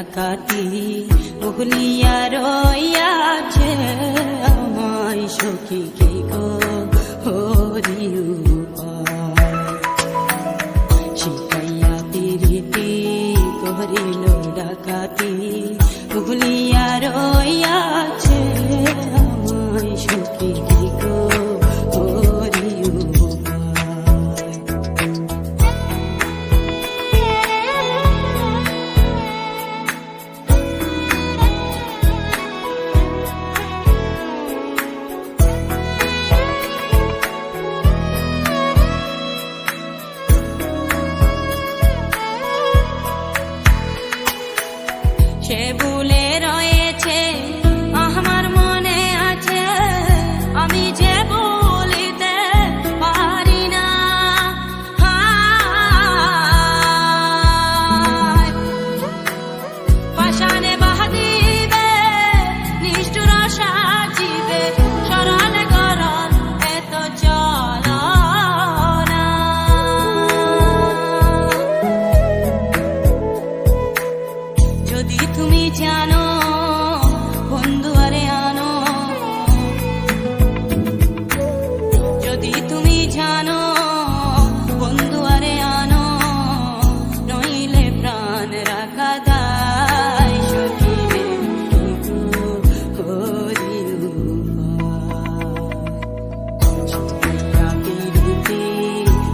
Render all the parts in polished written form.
ডাকাতি ভুলিয়া রইয়াছে আমায় সখী কি গো হরি শিখাইয়া পিরিতি করিল ডাকাতি ভুলিয়া রইয়াছে আমায় সখী কি গো হরি সে ভুলে রয়েছে আমার মনে আছে আমি যে বলিতে পারি না পাষাণে বাঁধিবে নিষ্ঠুর সাজিবে সরল গরল এত চলনা যদি তুমি জানো বন্ধু আরে আনো যদি তুমি জানো বন্ধু আরে আনো নইলে প্রাণ রাখা দায় সখী রে হরি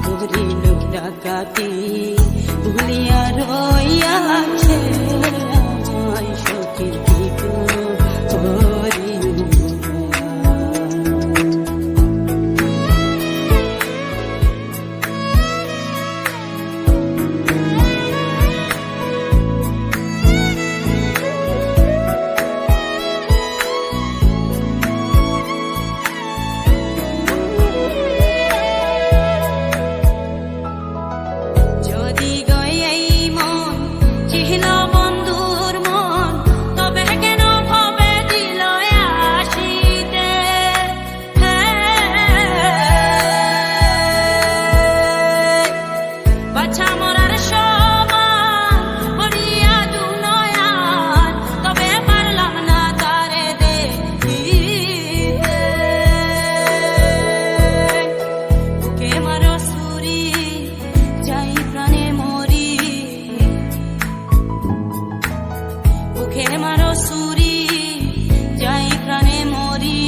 হরিল ডাকাতি ভুলিয়া রইয়াছে সখী কি গো হরি যদি গই এই মন চিহ্ন বন্ধুর মন তবে কেন ভাবে দিল আসিতে বাছা মরার সমান করিয়া দু নয়ন তবে পারলাম না তারে দেখিতে বুকে মারো সুরি যাই প্রাণে মরি বুকে মারো সুরি যাই প্রাণে মরি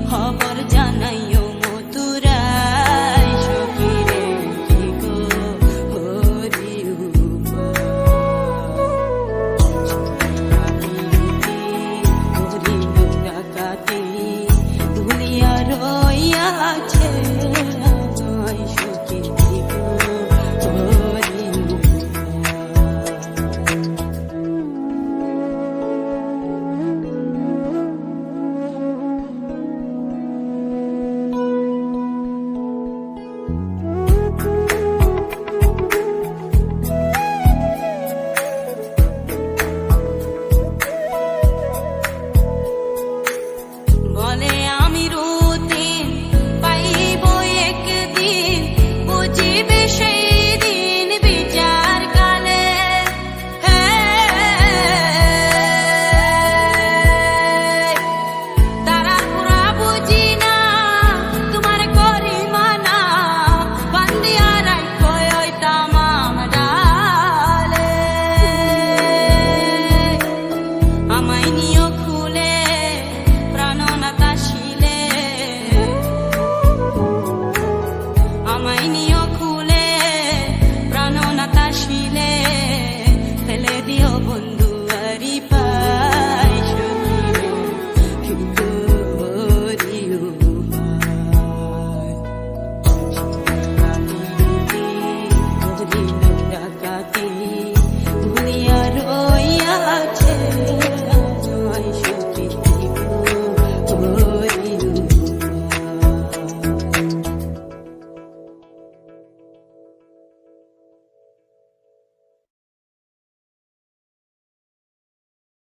খবর জানাইও মথুরায় সখী রে কি গো হরি হরিল ডাকাতি ভুলিয়া রইয়াছে আমায় সখী কি গো হরি বলে আমি রুদিন পাইব একদিন বুঝিবে সেই দিন বিচার কালে তারা পুরা বুঝি না তোমার করি মানা বান্দিয়া রাখো ওই তামাম ডালে আমায় নিও খুলে প্রাণনাতা শিলে আমায় নিও খুলে প্রাণনাতা শিলে ফেলে দিও বন্ধু